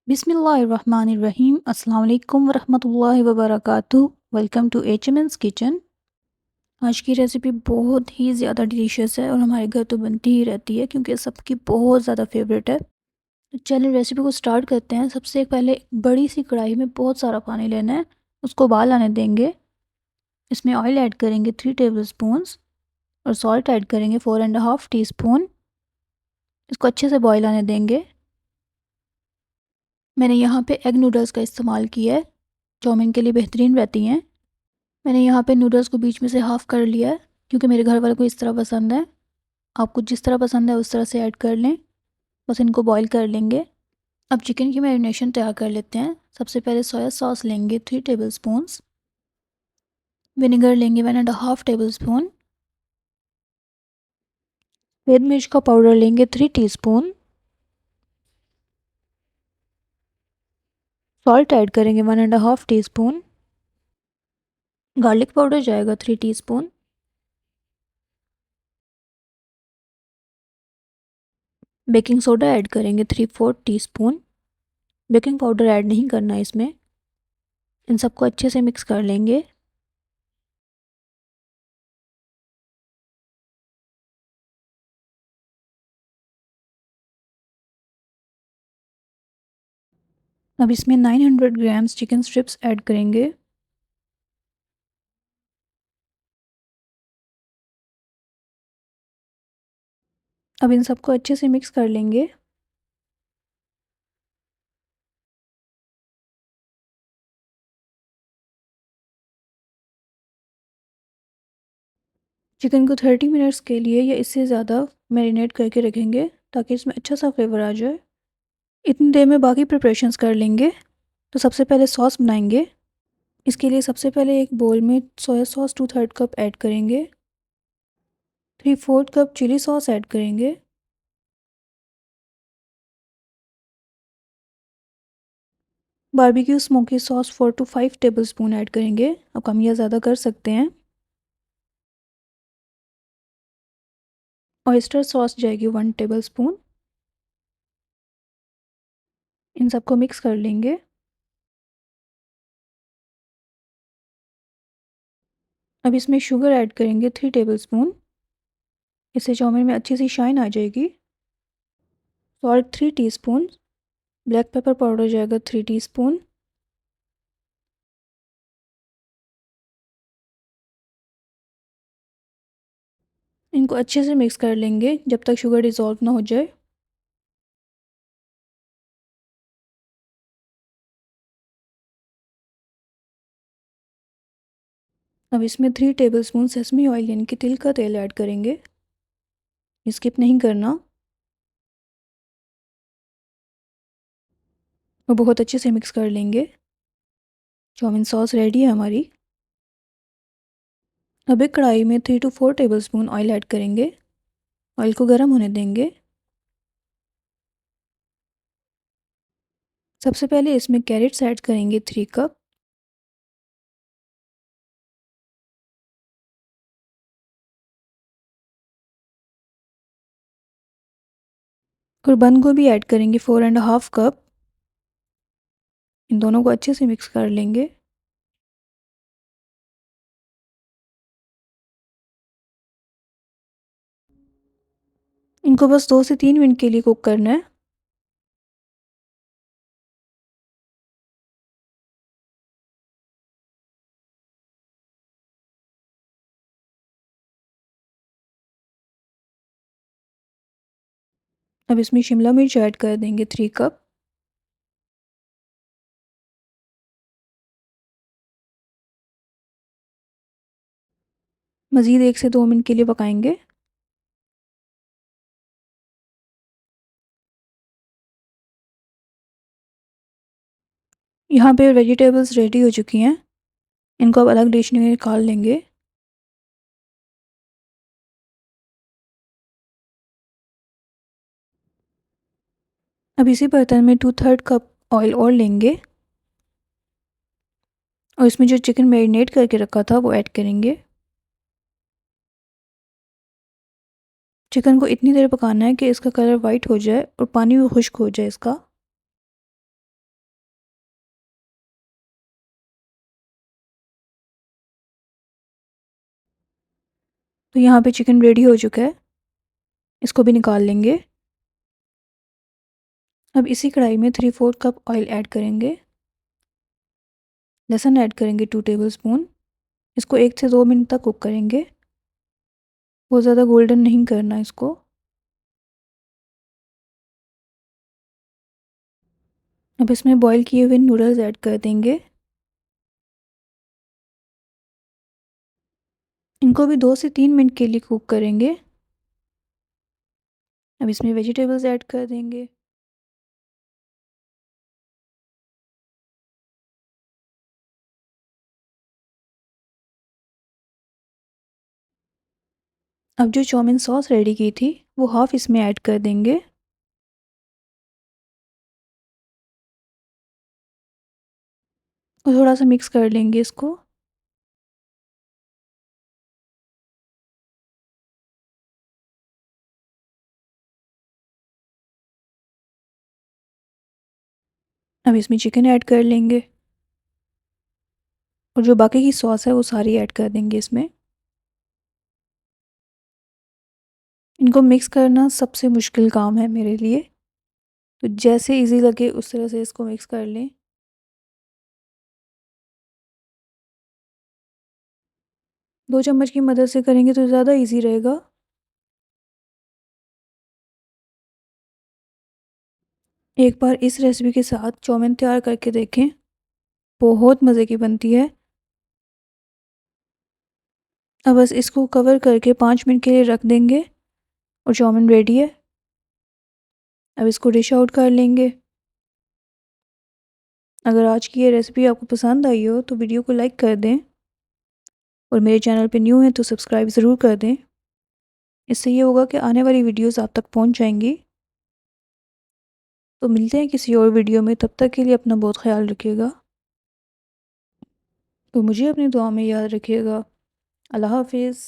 बिस्मिल्लाहिर्रहमानिर्रहीम। अस्सलाम वालेकुम वरहमतुल्लाहि वबरकातुहू। Welcome to HMN's kitchen. आज की रेसिपी बहुत ही ज़्यादा डिलीशियस है और हमारे घर तो बनती ही रहती है क्योंकि सबकी बहुत ज़्यादा फेवरेट है। तो चलिए रेसिपी को स्टार्ट करते हैं। सबसे पहले एक बड़ी सी कढ़ाई में बहुत सारा पानी लेना है, उसको उबाल आने देंगे। इसमें ऑयल ऐड करेंगे 3 टेबल स्पून्स और सॉल्ट ऐड करेंगे 4.5 टीस्पून। इसको अच्छे से बॉईल आने देंगे। मैंने यहाँ पे एग नूडल्स का इस्तेमाल किया है, चाउमीन के लिए बेहतरीन रहती हैं। मैंने यहाँ पे नूडल्स को बीच में से हाफ़ कर लिया है क्योंकि मेरे घर वालों को इस तरह पसंद है। आपको जिस तरह पसंद है उस तरह से ऐड कर लें। बस इनको बॉईल कर लेंगे। अब चिकन की मैरिनेशन तैयार कर लेते हैं। सबसे पहले सोया सॉस लेंगे 3 टेबल स्पून्स। विनेगर लेंगे 1.5 टेबल स्पून। रेड मिर्च का पाउडर लेंगे 3 टीस्पून। सॉल्ट ऐड करेंगे 1.5 टीस्पून। गार्लिक पाउडर जाएगा 3 टीस्पून। बेकिंग सोडा ऐड करेंगे 3/4 टीस्पून। बेकिंग पाउडर ऐड नहीं करना इसमें। इन सबको अच्छे से मिक्स कर लेंगे। अब इसमें 900 ग्राम्स चिकन स्ट्रिप्स ऐड करेंगे। अब इन सबको अच्छे से मिक्स कर लेंगे। चिकन को 30 मिनट्स के लिए या इससे ज़्यादा मैरिनेट करके रखेंगे ताकि इसमें अच्छा सा फ्लेवर आ जाए। इतनी देर में बाकी प्रिपरेशंस कर लेंगे। तो सबसे पहले सॉस बनाएंगे। इसके लिए सबसे पहले एक बोल में सोया सॉस 2/3 कप ऐड करेंगे। 3/4 कप चिली सॉस ऐड करेंगे। Barbecue smoky sauce 4 to 5 tablespoon add करेंगे। अब कम या ज़्यादा कर सकते हैं। ऑयस्टर सॉस जाएगी 1 टेबलस्पून। इन सबको मिक्स कर लेंगे। अब इसमें शुगर ऐड करेंगे 3 टेबलस्पून। इससे चाउमीन में अच्छी सी शाइन आ जाएगी। Salt 3 teaspoon. Black pepper powder जाएगा 3 टीस्पून। इनको अच्छे से मिक्स कर लेंगे जब तक शुगर डिज़ोल्व ना हो जाए। अब इसमें 3 टेबलस्पून सेसमी ऑयल यानी कि तिल का तेल ऐड करेंगे। स्किप नहीं करना। और बहुत अच्छे से मिक्स कर लेंगे। चाउमीन सॉस रेडी है हमारी। अब एक कढ़ाई में 3 to 4 टेबलस्पून ऑयल ऐड करेंगे। ऑयल को गर्म होने देंगे। सबसे पहले इसमें कैरेट्स ऐड करेंगे 3 कप। और बंद गोभी ऐड करेंगे 4.5 कप। इन दोनों को अच्छे से मिक्स कर लेंगे। इनको बस 2 से 3 मिनट के लिए कुक करना है। अब इसमें शिमला मिर्च ऐड कर देंगे 3 कप। मज़ीद 1 से 2 मिनट के लिए पकाएंगे। यहाँ पे वेजिटेबल्स रेडी हो चुकी हैं। इनको अब अलग डिश में निकाल लेंगे। अब इसी बर्तन में 2/3 कप ऑयल और लेंगे और इसमें जो चिकन मैरिनेट करके रखा था वो ऐड करेंगे। चिकन को इतनी देर पकाना है कि इसका कलर वाइट हो जाए और पानी भी खुश्क हो जाए इसका। तो यहाँ पे चिकन रेडी हो चुका है, इसको भी निकाल लेंगे। अब इसी कढ़ाई में 3/4 कप ऑयल ऐड करेंगे। लहसुन ऐड करेंगे 2 टेबलस्पून। इसको 1 से 2 मिनट तक कुक करेंगे। बहुत ज़्यादा गोल्डन नहीं करना इसको। अब इसमें बॉईल किए हुए नूडल्स ऐड कर देंगे। इनको भी 2 से 3 मिनट के लिए कुक करेंगे। अब इसमें वेजिटेबल्स ऐड कर देंगे। अब जो चाउमीन सॉस रेडी की थी वो हाफ़ इसमें ऐड कर देंगे। और थोड़ा सा मिक्स कर लेंगे इसको। अब इसमें चिकन ऐड कर लेंगे और जो बाकी की सॉस है वो सारी ऐड कर देंगे इसमें। इनको मिक्स करना सबसे मुश्किल काम है मेरे लिए, तो जैसे इजी लगे उस तरह से इसको मिक्स कर लें। 2 चम्मच की मदद से करेंगे तो ज़्यादा इजी रहेगा। एक बार इस रेसिपी के साथ चाउमीन तैयार करके देखें, बहुत मज़े की बनती है। अब बस इसको कवर करके 5 मिनट के लिए रख देंगे और चाउमीन रेडी है। अब इसको डिश आउट कर लेंगे। अगर आज की ये रेसिपी आपको पसंद आई हो तो वीडियो को लाइक कर दें और मेरे चैनल पे न्यू हैं तो सब्सक्राइब ज़रूर कर दें। इससे ये होगा कि आने वाली वीडियोस आप तक पहुंच जाएंगी। तो मिलते हैं किसी और वीडियो में, तब तक के लिए अपना बहुत ख्याल रखिएगा और मुझे अपनी दुआ में याद रखिएगा। अल्लाह हाफिज़।